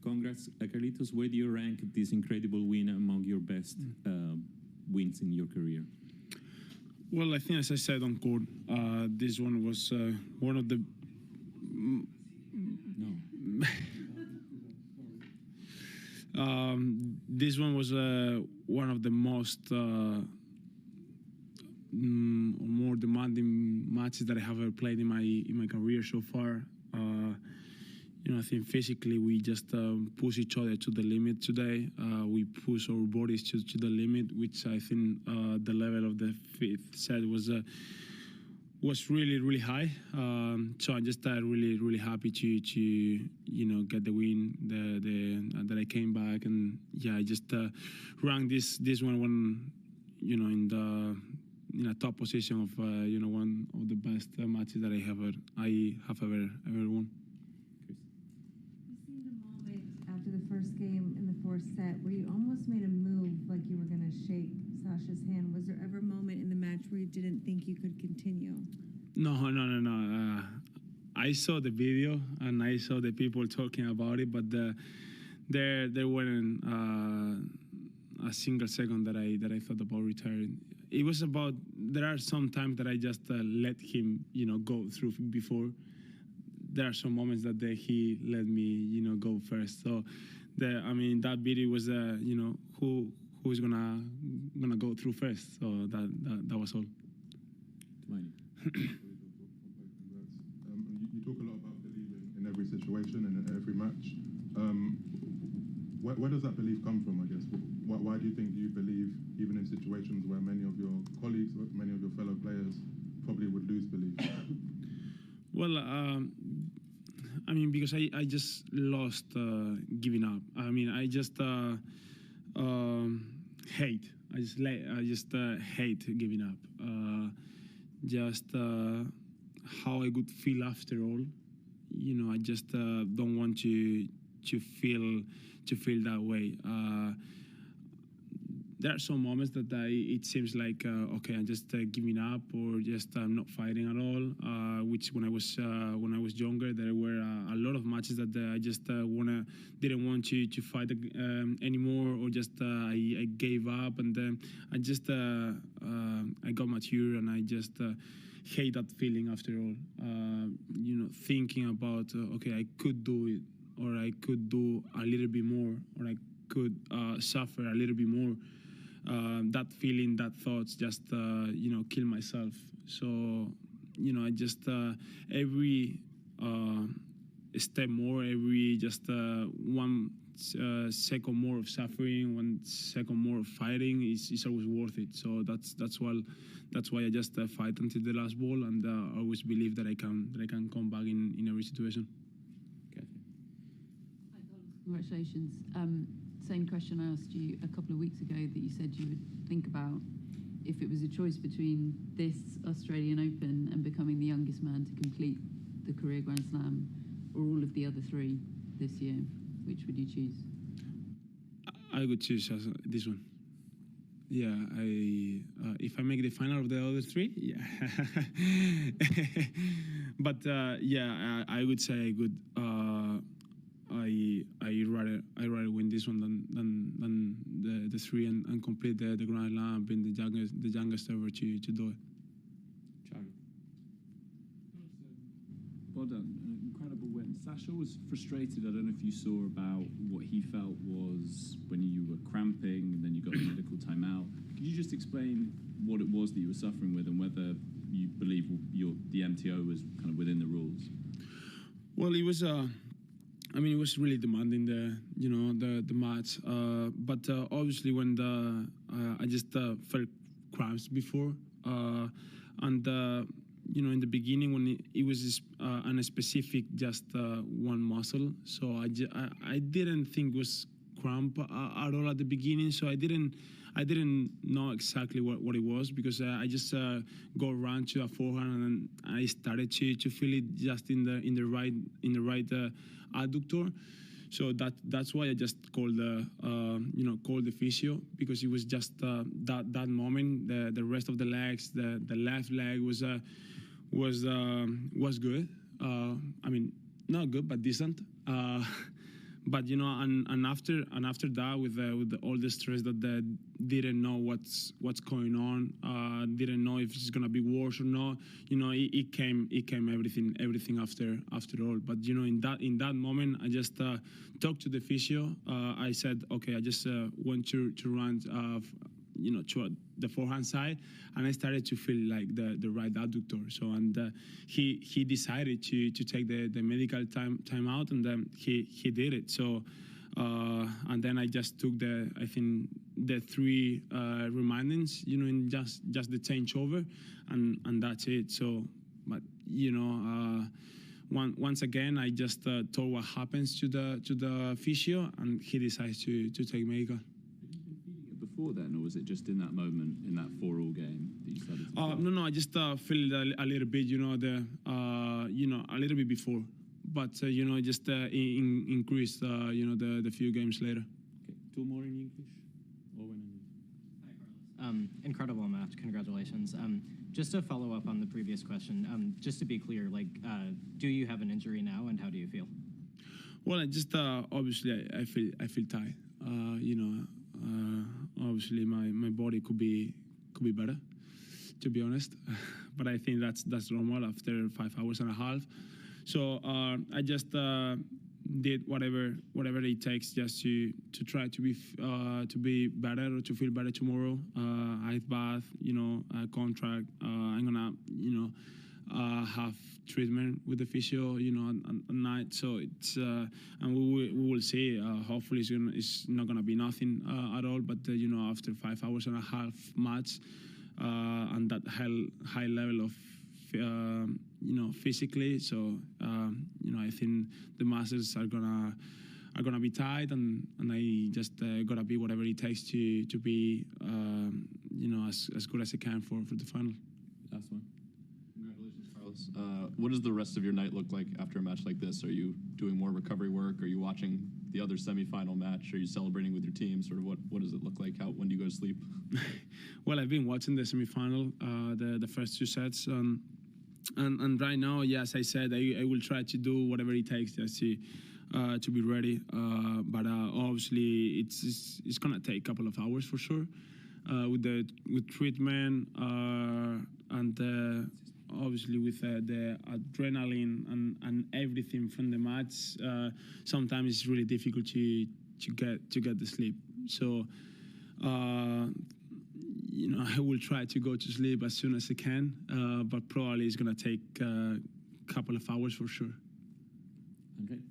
Congrats, Carlitos. Where do you rank this incredible win among your best wins in your career? Well, I think, as I said on court, this one was one of the. This one was one of the most more demanding matches that I have ever played in my career so far. I think physically we just push each other to the limit today. We push our bodies to the limit, which I think the level of the fifth set was really, really high. So I'm just really, really happy to get the win. That I came back, and I just ranked this one in a top position of one of the best matches that I have ever won. After the first game in the fourth set, where you almost made a move like you were going to shake Sasha's hand. Was there ever a moment in the match where you didn't think you could continue? No. I saw the video and I saw the people talking about it, but there weren't a single second that I thought about retiring. It was about, there are some times that I just let him go through before. There are some moments that he let me go first. So that video was who's gonna go through first. So that was all. You talk a lot about believing in every situation and in every match. Where does that belief come from, I guess? Why do you think you believe, even in situations where many of your colleagues, many of your fellow players probably would lose belief? Well, because I just lost giving up. I just hate. I just hate giving up. How I would feel after all. I just don't want to feel that way. There are some moments that it seems like I'm just giving up, or just I'm not fighting at all. Which when I was younger, there were a lot of matches that I just didn't want to fight anymore, or just I gave up, and then I just I got mature, and I just hate that feeling after all. Thinking about I could do it, or I could do a little bit more, or I could suffer a little bit more. That feeling, that thoughts just kill myself. So I just every step more, every just 1 second more of suffering, 1 second more of fighting is always worth it. So that's why I just fight until the last ball, and I always believe that I can come back in every situation. Hi, Carlos. Congratulations. Same question I asked you a couple of weeks ago, that you said you would think about if it was a choice between this Australian Open and becoming the youngest man to complete the career Grand Slam, or all of the other 3 this year. Which would you choose? I would choose this one. Yeah, if I make the final of the other 3, yeah. But I would say I would. I rather win this one than the 3 and complete the Grand Slam, being the youngest ever to do it. Charlie. Well done, an incredible win. Sasha was frustrated. I don't know if you saw about what he felt was when you were cramping and then you got the medical timeout. Could you just explain what it was that you were suffering with, and whether you believe the MTO was kind of within the rules? Well, it was. It was really demanding the match, but obviously when I just felt cramps before, and in the beginning when it was on a specific just one muscle, so I didn't think it was cramp at all at the beginning, so I didn't know exactly what it was, because I just go around to a forehand, and then I started to feel it just in the right adductor. So that's why I just called the physio, because it was just that moment. The rest of the legs, the left leg was good. Not good, but decent. but and after that, with all the stress that they didn't know what's going on, didn't know if it's gonna be worse or not. It came everything after all. But in that moment, I just talked to the physio. I said, okay, I just want to run to the forehand side, and I started to feel like the right adductor. So he decided to take the medical time out, and then he did it. So and then I just took the 3 remindings, in just the changeover, and that's it. So, but once again, I just told what happens to the physio, and he decides to take medical. Before then, or was it just in that moment, in that 4-all game, that you started to No, I just feel a little bit, a little bit before, but just increased, the few games later. Okay, 2 more in English. Owen and Hi, Carlos. Incredible match. Congratulations. Just to follow up on the previous question, just to be clear, do you have an injury now, and how do you feel? Well, I just obviously I feel tired. Obviously my body could be better, to be honest, but I think that's normal after 5 hours and a half. So I just did whatever it takes just to try to be better, or to feel better tomorrow. Ice bath, contract. I'm gonna have treatment with the physio, at night. So it's and we will see. Hopefully it's not gonna be nothing at all. But after 5 hours and a half match, and that high level of physically, so I think the muscles are gonna be tight, and I just gotta be whatever it takes to be as good as I can for the final. last one. Congratulations, Carlos. What does the rest of your night look like after a match like this? Are you doing more recovery work? Are you watching the other semifinal match? Are you celebrating with your team? Sort of what does it look like? When do you go to sleep? Well, I've been watching the semifinal, the first 2 sets, and right now, yes, I said I will try to do whatever it takes just to be ready. But obviously, it's gonna take a couple of hours for sure, with treatment, and obviously with the adrenaline and everything from the match. Sometimes it's really difficult to get the sleep. So I will try to go to sleep as soon as I can, but probably it's gonna take a couple of hours for sure. Okay.